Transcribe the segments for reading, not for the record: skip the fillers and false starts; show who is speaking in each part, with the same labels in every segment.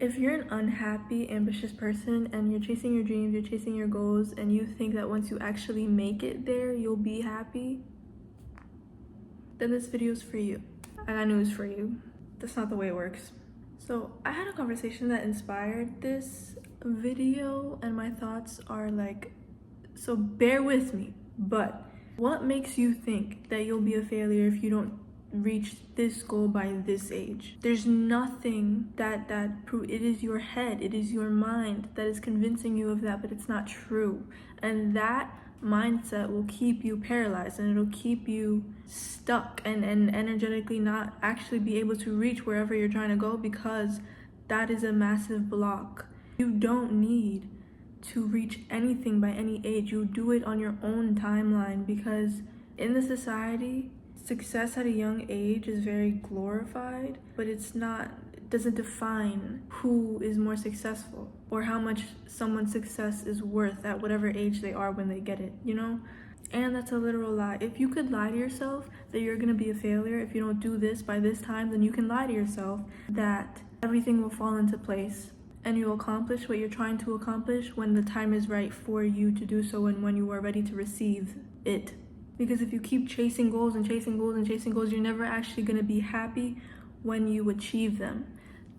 Speaker 1: If you're an unhappy, ambitious person and you're chasing your dreams, you're chasing your goals, and you think that once you actually make it there, you'll be happy, then this video's for you. I got news for you. That's not the way it works. So I had a conversation that inspired this video, and my thoughts are like, so bear with me, but what makes you think that you'll be a failure if you don't reach this goal by this age? There's nothing that it is your head, it is your mind that is convincing you of that, but it's not true. And that mindset will keep you paralyzed, and it'll keep you stuck and energetically not actually be able to reach wherever you're trying to go, because that is a massive block. You don't need to reach anything by any age. You do it on your own timeline, because in the society, success at a young age is very glorified, but it doesn't define who is more successful or how much someone's success is worth at whatever age they are when they get it, you know? And that's a literal lie. If you could lie to yourself that you're gonna be a failure if you don't do this by this time, then you can lie to yourself that everything will fall into place and you'll accomplish what you're trying to accomplish when the time is right for you to do so and when you are ready to receive it. Because if you keep chasing goals and chasing goals and chasing goals, you're never actually gonna be happy when you achieve them.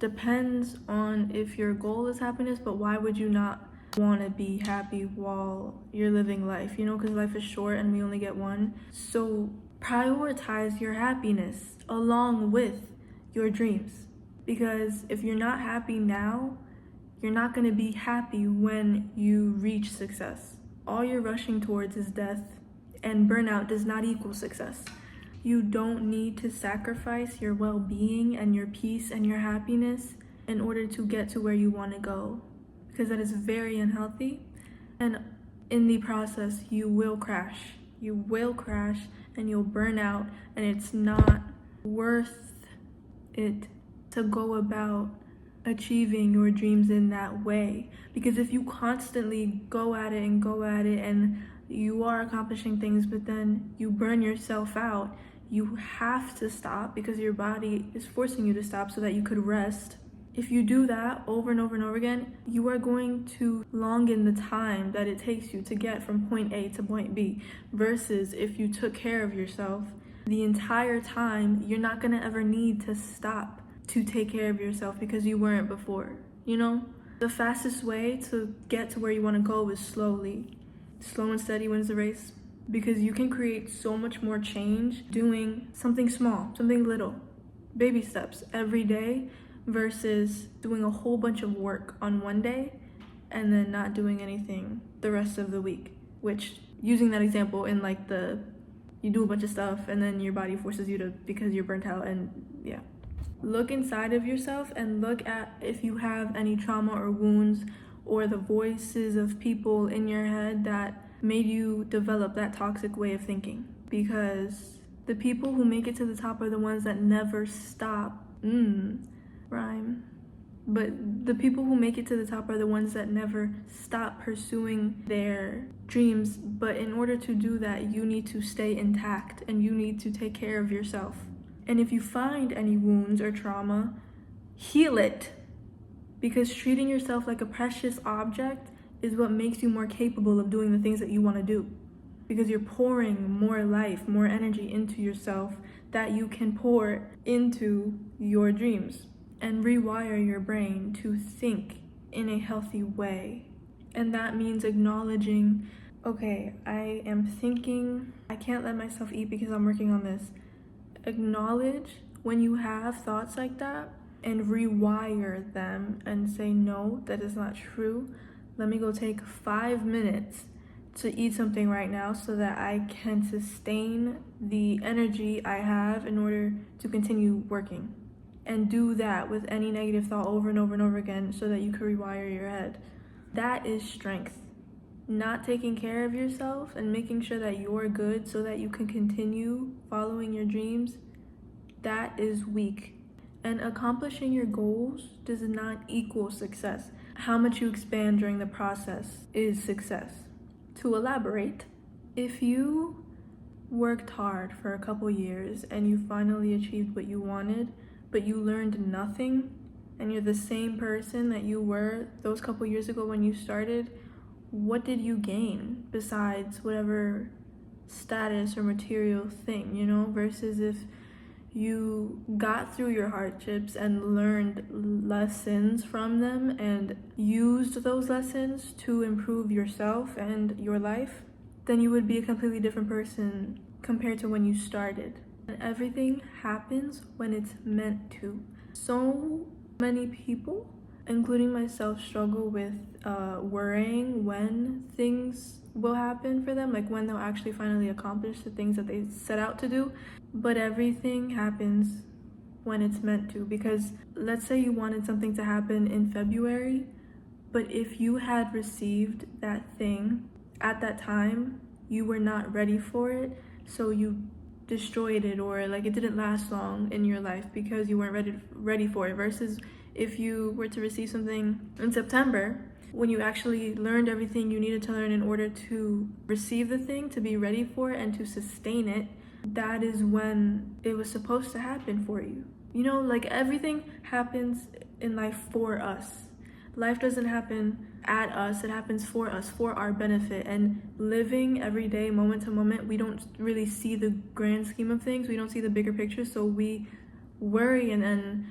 Speaker 1: Depends on if your goal is happiness, but why would you not want to be happy while you're living life? You know, because life is short and we only get one. So prioritize your happiness along with your dreams, because if you're not happy now, you're not going to be happy when you reach success. All you're rushing towards is death, and burnout does not equal success. You don't need to sacrifice your well-being and your peace and your happiness in order to get to where you want to go, because that is very unhealthy. And in the process, you will crash. You will crash and you'll burn out, and it's not worth it to go about achieving your dreams in that way. Because if you constantly go at it and you are accomplishing things, but then you burn yourself out, you have to stop because your body is forcing you to stop so that you could rest. If you do that over and over and over again, you are going to longing the time that it takes you to get from point A to point B. Versus if you took care of yourself the entire time, you're not gonna ever need to stop to take care of yourself because you weren't before, you know? The fastest way to get to where you wanna go is slowly. Slow and steady wins the race. Because you can create so much more change doing something small, something little, baby steps every day, versus doing a whole bunch of work on one day and then not doing anything the rest of the week. Which, using that example in like you do a bunch of stuff and then your body forces you to, because you're burnt out. And yeah, look inside of yourself and look at if you have any trauma or wounds or the voices of people in your head that made you develop that toxic way of thinking. Because the people who make it to the top are the ones that never stop. Rhyme. But the people who make it to the top are the ones that never stop pursuing their dreams. But in order to do that, you need to stay intact and you need to take care of yourself. And if you find any wounds or trauma, heal it. Because treating yourself like a precious object is what makes you more capable of doing the things that you want to do. Because you're pouring more life, more energy into yourself that you can pour into your dreams and rewire your brain to think in a healthy way. And that means acknowledging, okay, I am thinking, I can't let myself eat because I'm working on this. Acknowledge when you have thoughts like that and rewire them and say, no, that is not true. Let me go take 5 minutes to eat something right now so that I can sustain the energy I have in order to continue working. And do that with any negative thought over and over and over again so that you can rewire your head. That is strength. Not taking care of yourself and making sure that you're good so that you can continue following your dreams, that is weak. And accomplishing your goals does not equal success. How much you expand during the process is success. To elaborate, if you worked hard for a couple years and you finally achieved what you wanted, but you learned nothing, and you're the same person that you were those couple years ago when you started, what did you gain besides whatever status or material thing, you know? Versus if you got through your hardships and learned lessons from them and used those lessons to improve yourself and your life, then you would be a completely different person compared to when you started. And everything happens when it's meant to. So many people, including myself, struggle with worrying when things will happen for them, like when they'll actually finally accomplish the things that they set out to do. But everything happens when it's meant to, because let's say you wanted something to happen in February, but if you had received that thing at that time, you were not ready for it, so you destroyed it, or like it didn't last long in your life because you weren't ready for it. Versus if you were to receive something in September, when you actually learned everything you needed to learn in order to receive the thing, to be ready for it and to sustain it, that is when it was supposed to happen for you. You know, like everything happens in life for us. Life doesn't happen at us, it happens for us, for our benefit. And living every day, moment to moment, we don't really see the grand scheme of things. We don't see the bigger picture, so we worry and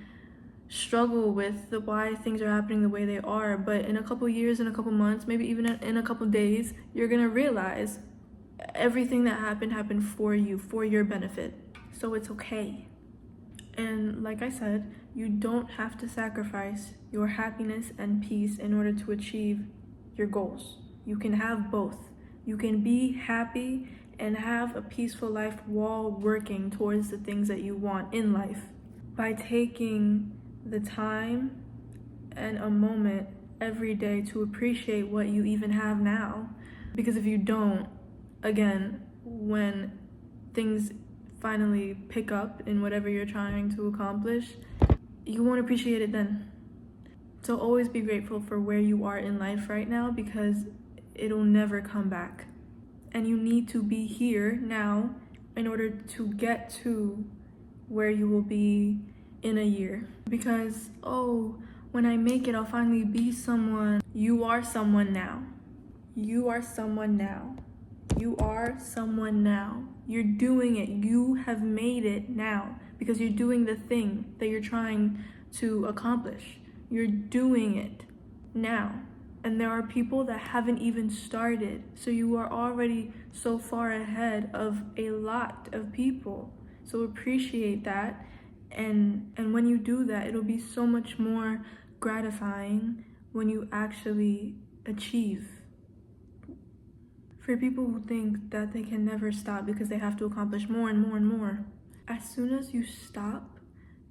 Speaker 1: struggle with the why things are happening the way they are. But in a couple years, in a couple months, maybe even in a couple days, you're gonna realize everything that happened for you, for your benefit. So it's okay. And like I said, you don't have to sacrifice your happiness and peace in order to achieve your goals. You can have both. You can be happy and have a peaceful life while working towards the things that you want in life, by taking the time and a moment every day to appreciate what you even have now. Because if you don't, again, when things finally pick up in whatever you're trying to accomplish, you won't appreciate it then. So always be grateful for where you are in life right now, because it'll never come back. And you need to be here now in order to get to where you will be in a year. Because, oh, when I make it, I'll finally be someone. You are someone now. You are someone now. You are someone now. You're doing it. You have made it now because you're doing the thing that you're trying to accomplish. You're doing it now. And there are people that haven't even started. So you are already so far ahead of a lot of people. So appreciate that. And when you do that, it'll be so much more gratifying when you actually achieve. For people who think that they can never stop because they have to accomplish more and more and more, as soon as you stop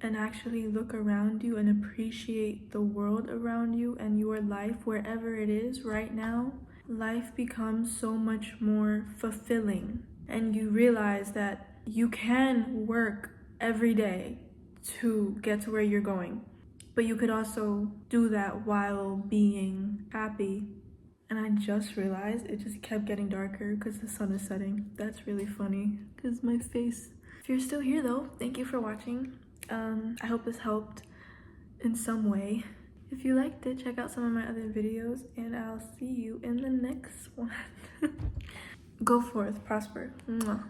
Speaker 1: and actually look around you and appreciate the world around you and your life wherever it is right now, life becomes so much more fulfilling. And you realize that you can work every day to get to where you're going, but you could also do that while being happy. And I just realized it just kept getting darker because the sun is setting. That's really funny because my face. If you're still here though, thank you for watching. I hope this helped in some way. If you liked it, check out some of my other videos and I'll see you in the next one. Go forth, prosper. Mwah.